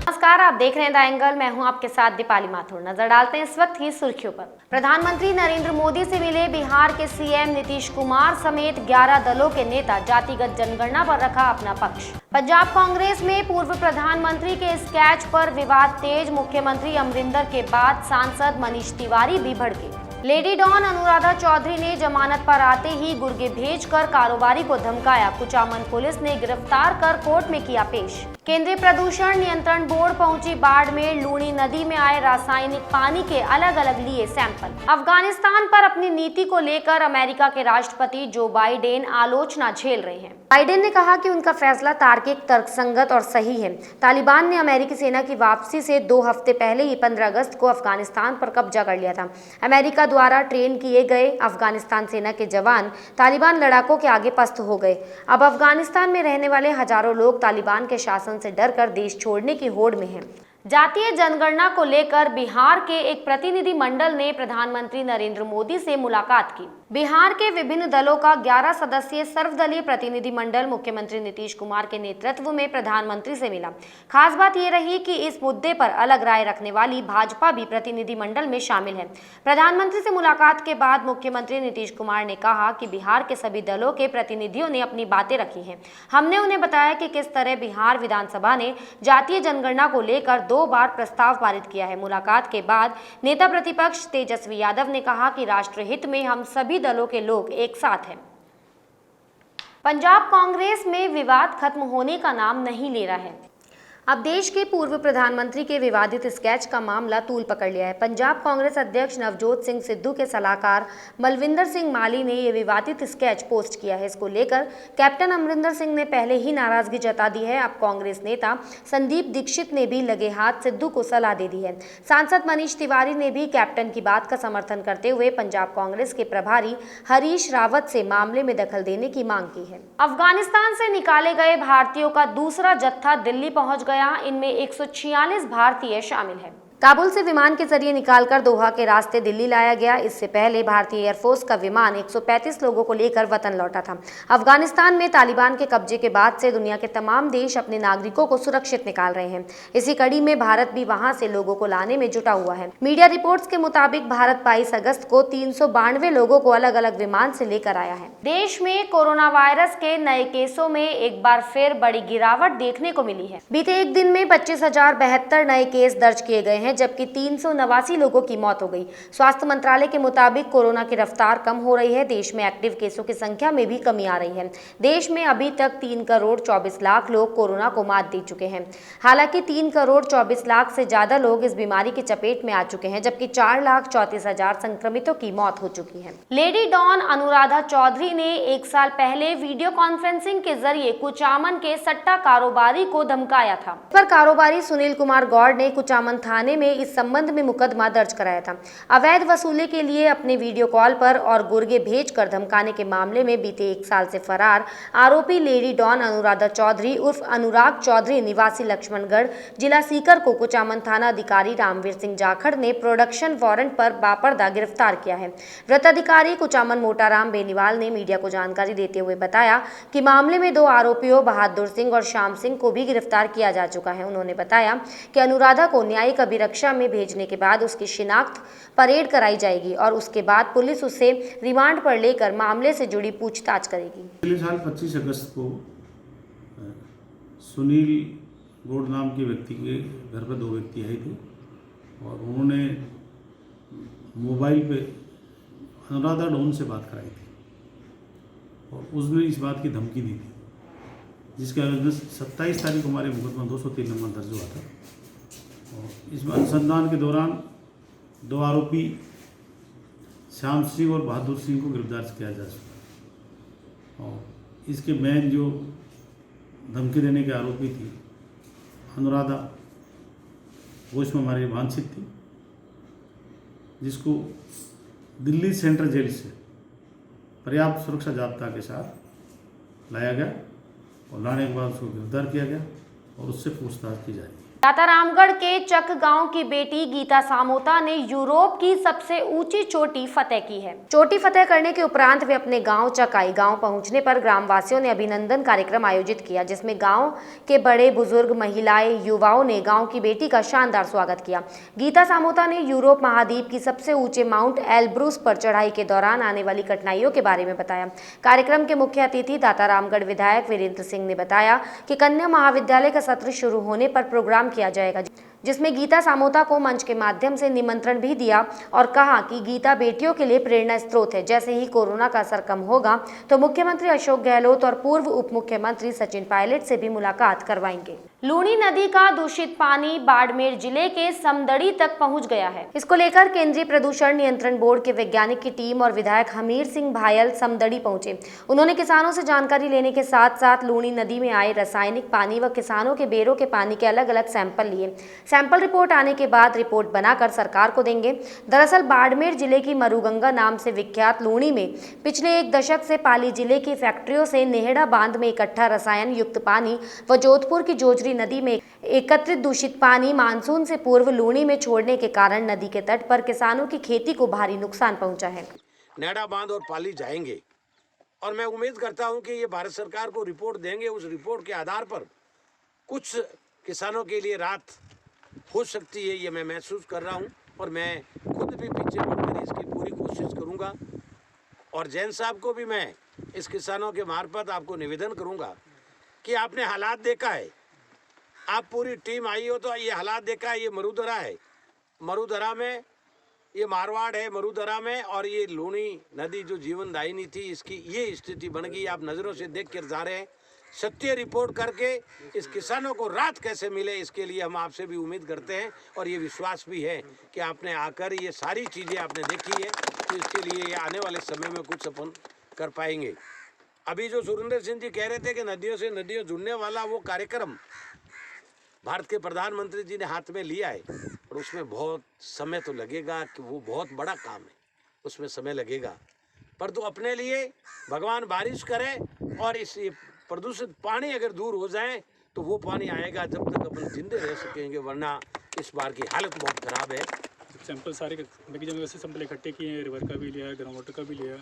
नमस्कार, आप देख रहे हैं द एंगल। मैं हूं आपके साथ दीपाली माथुर। नजर डालते हैं इस वक्त की सुर्खियों पर। प्रधानमंत्री नरेंद्र मोदी से मिले बिहार के सीएम नीतीश कुमार समेत 11 दलों के नेता। जातिगत जनगणना पर रखा अपना पक्ष। पंजाब कांग्रेस में पूर्व प्रधानमंत्री के स्केच पर विवाद तेज। मुख्यमंत्री अमरिंदर के बाद सांसद मनीष तिवारी भी भड़के। लेडी डॉन अनुराधा चौधरी ने जमानत पर आते ही गुर्गे भेजकर कारोबारी को धमकाया। कुचामन पुलिस ने गिरफ्तार कर कोर्ट में किया पेश। केंद्रीय प्रदूषण नियंत्रण बोर्ड पहुंची बाड़मेर। लूनी नदी में आए रासायनिक पानी के अलग अलग लिए सैंपल। अफगानिस्तान पर अपनी नीति को लेकर अमेरिका के राष्ट्रपति जो बाइडेन आलोचना झेल रहे हैं। बाइडेन ने कहा कि उनका फैसला तार्किक, तर्कसंगत और सही है। तालिबान ने अमेरिकी सेना की वापसी से 2 हफ्ते पहले ही 15 अगस्त को अफगानिस्तान पर कब्जा कर लिया था। अमेरिका द्वारा ट्रेन किए गए अफगानिस्तान सेना के जवान तालिबान लड़ाकों के आगे पस्त हो गए। अब अफगानिस्तान में रहने वाले हजारों लोग तालिबान के शासन से डरकर देश छोड़ने की होड़ में हैं। जातीय जनगणना को लेकर बिहार के एक प्रतिनिधि मंडल ने प्रधानमंत्री नरेंद्र मोदी से मुलाकात की। बिहार के विभिन्न दलों का 11 सदस्यीय सर्वदलीय प्रतिनिधि मंडल मुख्यमंत्री नीतीश कुमार के नेतृत्व में प्रधानमंत्री से मिला। खास बात यह रही कि इस मुद्दे पर अलग राय रखने वाली भाजपा भी प्रतिनिधि मंडल में शामिल है। प्रधानमंत्री से मुलाकात के बाद मुख्यमंत्री नीतीश कुमार ने कहा कि बिहार के सभी दलों के प्रतिनिधियों ने अपनी बातें रखी हैं। हमने उन्हें बताया कि किस तरह बिहार विधानसभा ने जातीय जनगणना को लेकर 2 बार प्रस्ताव पारित किया है। मुलाकात के बाद नेता प्रतिपक्ष तेजस्वी यादव ने कहा कि राष्ट्रहित में हम सभी दलों के लोग एक साथ हैं। पंजाब कांग्रेस में विवाद खत्म होने का नाम नहीं ले रहा है। अब देश के पूर्व प्रधानमंत्री के विवादित स्केच का मामला तूल पकड़ लिया है। पंजाब कांग्रेस अध्यक्ष नवजोत सिंह सिद्धू के सलाहकार मलविंदर सिंह माली ने यह विवादित स्केच पोस्ट किया है। इसको लेकर कैप्टन अमरिंदर सिंह ने पहले ही नाराजगी जता दी है। अब कांग्रेस नेता संदीप दीक्षित ने भी लगे हाथ सिद्धू को सलाह दे दी है। सांसद मनीष तिवारी ने भी कैप्टन की बात का समर्थन करते हुए पंजाब कांग्रेस के प्रभारी हरीश रावत से मामले में दखल देने की मांग की है। अफगानिस्तान से निकाले गए भारतीयों का दूसरा जत्था दिल्ली पहुंच गया। इनमें 146 भारतीय शामिल हैं। काबुल से विमान के जरिए निकालकर दोहा के रास्ते दिल्ली लाया गया। इससे पहले भारतीय एयरफोर्स का विमान 135 लोगों को लेकर वतन लौटा था। अफगानिस्तान में तालिबान के कब्जे के बाद से दुनिया के तमाम देश अपने नागरिकों को सुरक्षित निकाल रहे हैं। इसी कड़ी में भारत भी वहां से लोगों को लाने में जुटा हुआ है। मीडिया रिपोर्ट्स के मुताबिक भारत 22 अगस्त को 392 लोगों को अलग अलग विमान से लेकर आया है। देश में कोरोना वायरस के नए केसों में एक बार फिर बड़ी गिरावट देखने को मिली है। बीते एक दिन में 25,072 नए केस दर्ज किए गए हैं, जबकि 389 लोगों की मौत हो गई। स्वास्थ्य मंत्रालय के मुताबिक कोरोना की रफ्तार कम हो रही है। देश में एक्टिव केसों की संख्या में भी कमी आ रही है। देश में अभी तक 3 करोड़ 24 लाख लोग कोरोना को मात दे चुके हैं। हालांकि 3 करोड़ 24 लाख से ज्यादा लोग इस बीमारी की चपेट में आ चुके हैं, जबकि 4,34,000 संक्रमितों की मौत हो चुकी है। लेडी डॉन अनुराधा चौधरी ने 1 साल पहले वीडियो कॉन्फ्रेंसिंग के जरिए कुचामन के सट्टा कारोबारी को धमकाया था। पर कारोबारी सुनील कुमार गौड़ ने कुचामन थाने में इस संबंध में मुकदमा दर्ज कराया था। अवैध वसूली के लिए अपने वीडियो कॉल पर और गुर्गे भेजकर धमकाने के मामले में बीते 1 साल से फरार आरोपी लेडी डॉन अनुराधा चौधरी उर्फ अनुराग चौधरी निवासी लक्ष्मणगढ़ जिला सीकर को कुचामन थाना अधिकारी रामवीर सिंह जाखड़ ने प्रोडक्शन वारंट पर बापर्दा गिरफ्तार किया है। वृत्ताधिकारी कुचामन मोटाराम बेनीवाल ने मीडिया को जानकारी देते हुए बताया कि मामले में 2 आरोपियों बहादुर सिंह और श्याम सिंह को भी गिरफ्तार किया जा चुका है। उन्होंने बताया कि अनुराधा को न्यायिक अभिरक्षा में भेजने के बाद उसकी शिनाख्त परेड कराई जाएगी और उसके बाद पुलिस उसे रिमांड पर लेकर मामले से जुड़ी पूछताछ करेगी। पिछले साल 25 अगस्त को सुनील गौड़ नाम के व्यक्ति के घर पर 2 व्यक्ति आए थे और उन्होंने मोबाइल पे अनुराधा डॉन से बात कराई थी और उसने इस बात की धमकी दी थी, जिसके वजह से 27 तारीख को हमारे मुकदमा 203 नंबर दर्ज हुआ था। और इस अनुसंधान के दौरान 2 आरोपी श्याम सिंह और बहादुर सिंह को गिरफ्तार किया जा चुका और इसके मेन जो धमकी देने के आरोपी थी अनुराधा, वो इसमें हमारी वांछित थी, जिसको दिल्ली सेंट्रल जेल से पर्याप्त सुरक्षा जाब्ता के साथ लाया गया और लाने के बाद उसको गिरफ्तार किया गया और उससे पूछताछ की जाएगी। दातारामगढ़ के चक गांव की बेटी गीता सामोता ने यूरोप की सबसे ऊंची चोटी फतेह की है। चोटी फतेह करने के उपरांत वे अपने गांव चक आई। गांव पहुंचने पर ग्रामवासियों ने अभिनंदन कार्यक्रम आयोजित किया, जिसमें गांव के बड़े बुजुर्ग, महिलाएं, युवाओं ने गांव की बेटी का शानदार स्वागत किया। गीता सामोता ने यूरोप महाद्वीप की सबसे ऊंचे माउंट एल्ब्रूस पर चढ़ाई के दौरान आने वाली कठिनाइयों के बारे में बताया। कार्यक्रम के मुख्य अतिथि दातारामगढ़ विधायक वीरेंद्र सिंह ने बताया कि कन्या महाविद्यालय का सत्र शुरू होने पर प्रोग्राम किया जाएगा, जिसमें गीता सामोता को मंच के माध्यम से निमंत्रण भी दिया और कहा कि गीता बेटियों के लिए प्रेरणा स्रोत है। जैसे ही कोरोना का असर कम होगा तो मुख्यमंत्री अशोक गहलोत और पूर्व उप मुख्यमंत्री सचिन पायलट से भी मुलाकात करवाएंगे। लूणी नदी का दूषित पानी बाड़मेर जिले के समदड़ी तक पहुंच गया है। इसको लेकर केंद्रीय प्रदूषण नियंत्रण बोर्ड के वैज्ञानिक की टीम और विधायक हमीर सिंह भायल समदड़ी पहुंचे। उन्होंने किसानों से जानकारी लेने के साथ साथ लूणी नदी में आए रासायनिक पानी व किसानों के बेरों के पानी के अलग अलग सैंपल लिए। सैंपल रिपोर्ट आने के बाद रिपोर्ट बनाकर सरकार को देंगे। दरअसल बाड़मेर जिले की मरुगंगा नाम से विख्यात लूणी में पिछले एक दशक से पाली जिले की फैक्ट्रियों से नेहड़ा बांध में इकट्ठा रसायन युक्त पानी व जोधपुर की जोजरी नदी में एकत्रित दूषित पानी मानसून से पूर्व लूणी में छोड़ने के कारण नदी के तट पर किसानों की खेती को भारी नुकसान पहुंचा है। नेहड़ा बांध और पाली जाएंगे और मैं उम्मीद करता हूं कि ये भारत सरकार को रिपोर्ट देंगे। उस रिपोर्ट के आधार पर कुछ किसानों के लिए राहत हो सकती है, ये मैं महसूस कर रहा हूं और मैं खुद भी पीछे मुड़कर इसकी पूरी कोशिश करूंगा। और जैन साहब को भी मैं इस किसानों के मार्फत आपको निवेदन करूंगा कि आपने हालात देखा है, आप पूरी टीम आई हो तो ये हालात देखा है। ये मरुधरा है, मरुधरा में ये मारवाड़ है, मरुधरा में, और ये लूणी नदी जो जीवनदायिनी थी इसकी ये स्थिति बन गई। आप नज़रों से देख कर जा रहे हैं। सत्य रिपोर्ट करके इस किसानों को राहत कैसे मिले, इसके लिए हम आपसे भी उम्मीद करते हैं और ये विश्वास भी है कि आपने आकर ये सारी चीज़ें आपने देखी है तो इसके लिए आने वाले समय में कुछ अपन कर पाएंगे। अभी जो सुरेंद्र सिंह जी कह रहे थे कि नदियों से नदियों जुड़ने वाला वो कार्यक्रम भारत के प्रधानमंत्री जी ने हाथ में लिया है और उसमें बहुत समय तो लगेगा कि वो बहुत बड़ा काम है, उसमें समय लगेगा। पर तो अपने लिए भगवान बारिश करे और इस प्रदूषित पानी अगर दूर हो जाए तो वो पानी आएगा जब तक अपन जिंदे रह सकेंगे, वरना इस बार की हालत बहुत ख़राब है। सैंपल सारे बाकी जगह से सैंपल इकट्ठे किए हैं, रिवर का भी लिया है, ग्राउंड वाटर का भी लिया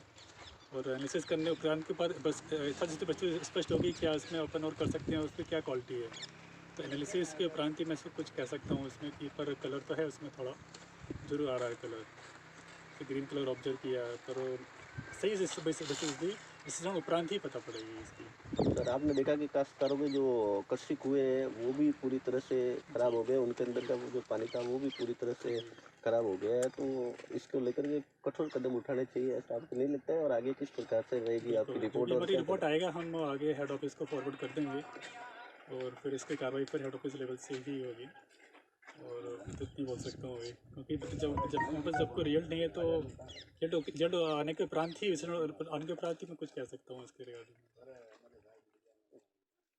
और एनालिसिस करने उपरांत के बाद बस स्पष्ट होगी क्या उसमें ओपन और कर सकते हैं, उसमें क्या क्वालिटी है। तो एनालिसिस के उपरांत ही मैं सब कुछ कह सकता हूँ उसमें कि पर कलर तो है उसमें थोड़ा जरूर आ रहा है कलर, तो ग्रीन कलर ऑब्जर्व किया है पर सही से उपरांत ही पता पड़ेगी इसकी। सर आपने देखा कि काश्तकारों के जो कृषि कुएँ हैं वो भी पूरी तरह से ख़राब हो गए, उनके अंदर का वो जो पानी था वो भी पूरी तरह से ख़राब हो गया है। तो इसको लेकर के कठोर कदम उठाने चाहिए, ऐसा आपको नहीं लगता है? और आगे किस प्रकार से रहेगी आपकी रिपोर्ट? हमारी रिपोर्ट आएगा, हम आगे हेड ऑफिस को फॉरवर्ड कर देंगे और फिर इसकी कार्रवाई फिर हेड ऑफिस लेवल से ही होगी और इतनी बोल सकता हूँ क्योंकि जब कोई रिजल्ट नहीं है तो जल्द आने के उपरांत ही मैं कुछ कह सकता हूँ इसके रिगार्डिंग।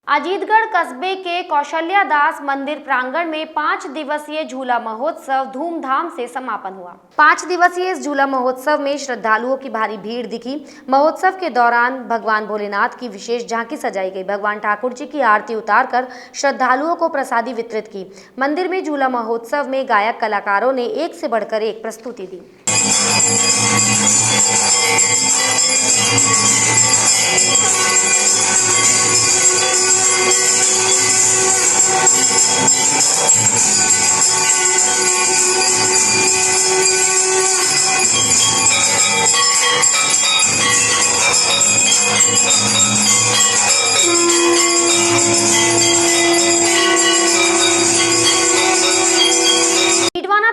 अजीतगढ़ कस्बे के कौशल्या दास मंदिर प्रांगण में 5 दिवसीय झूला महोत्सव धूमधाम से समापन हुआ। 5 दिवसीय इस झूला महोत्सव में श्रद्धालुओं की भारी भीड़ दिखी। महोत्सव के दौरान भगवान भोलेनाथ की विशेष झांकी सजाई गई। भगवान ठाकुर जी की आरती उतारकर श्रद्धालुओं को प्रसादी वितरित की। मंदिर में झूला महोत्सव में गायक कलाकारों ने एक से बढ़कर एक प्रस्तुति दी।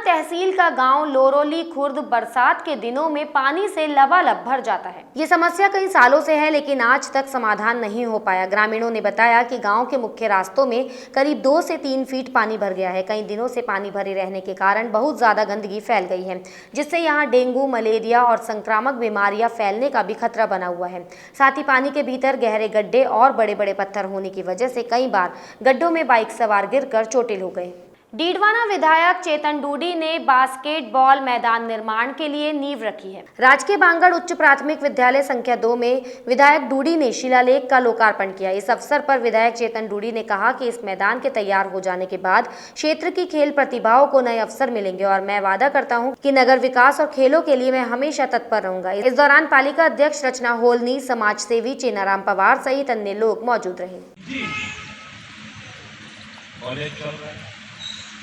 तहसील का गांव लोरोली खुर्द बरसात के दिनों में पानी से लबालब भर जाता है। ये समस्या कई सालों से है लेकिन आज तक समाधान नहीं हो पाया। ग्रामीणों ने बताया कि गांव के मुख्य रास्तों में करीब 2 से 3 फीट पानी भर गया है। कई दिनों से पानी भरे रहने के कारण बहुत ज्यादा गंदगी फैल गई है, जिससे यहाँ डेंगू, मलेरिया और संक्रामक बीमारियां फैलने का भी खतरा बना हुआ है। साथ ही पानी के भीतर गहरे गड्ढे और बड़े बड़े पत्थर होने की वजह से कई बार गड्ढों में बाइक सवार गिरकर चोटिल हो गए। डीडवाना विधायक चेतन डूडी ने बास्केटबॉल मैदान निर्माण के लिए नींव रखी है। राजकीय बांगड़ उच्च प्राथमिक विद्यालय संख्या 2 में विधायक डूडी ने शिलालेख का लोकार्पण किया। इस अवसर पर विधायक चेतन डूडी ने कहा कि इस मैदान के तैयार हो जाने के बाद क्षेत्र की खेल प्रतिभाओं को नए अवसर मिलेंगे और मैं वादा करता हूं कि नगर विकास और खेलों के लिए मैं हमेशा तत्पर रहूंगा। इस दौरान पालिका अध्यक्ष रचना होलनी, समाज सेवी चेनाराम पवार सहित अन्य लोग मौजूद रहे।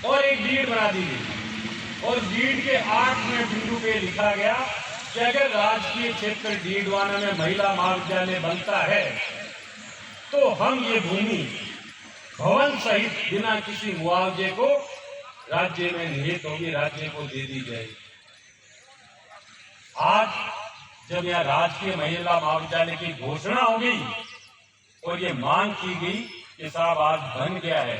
और एक लीड बना दी गई और लीड के 8वें बिंदु पे लिखा गया कि अगर राजकीय क्षेत्र डीडवाना में महिला महाविद्यालय बनता है तो हम ये भूमि भवन सहित बिना किसी मुआवजे को राज्य में निहित होगी, राज्य को दे दी जाएगी। आज जब यह राजकीय महिला महाविद्यालय की घोषणा हो गई और ये मांग की गई कि साहब आज बन गया है,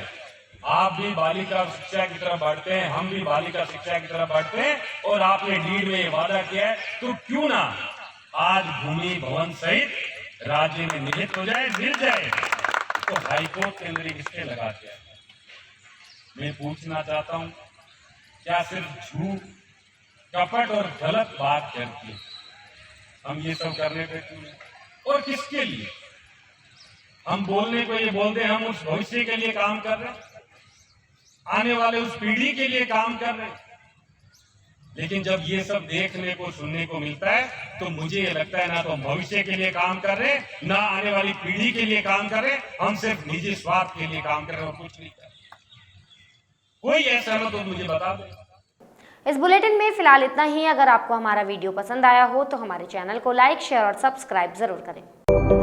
आप भी बालिका शिक्षा की तरफ बढ़ते हैं, हम भी बालिका शिक्षा की तरफ बढ़ते हैं और आपने लीड में ये वादा किया है, तो क्यों ना आज भूमि भवन सहित राज्य में निहित हो जाए, मिल जाए। तो हाईकोर्ट के अंदर एक स्टे लगाते हैं। मैं पूछना चाहता हूं, क्या सिर्फ झूठ, कपट और गलत बात करके हम ये सब करने पे और किसके लिए? हम बोलने को ये बोलते हैं, हम उस भविष्य के लिए काम कर रहे हैं, आने वाले उस पीढ़ी के लिए काम कर रहे हैं। लेकिन जब ये सब देखने को सुनने को मिलता है तो मुझे ये लगता है ना तो हम भविष्य के लिए काम कर रहे हैं, ना आने वाली पीढ़ी के लिए काम कर रहे हैं, हम सिर्फ निजी स्वार्थ के लिए काम कर रहे हैं और कुछ नहीं कर रहे। कोई ऐसा ना तो मुझे बता दे। इस बुलेटिन में फिलहाल इतना ही। अगर आपको हमारा वीडियो पसंद आया हो तो हमारे चैनल को लाइक, शेयर और सब्सक्राइब जरूर करें।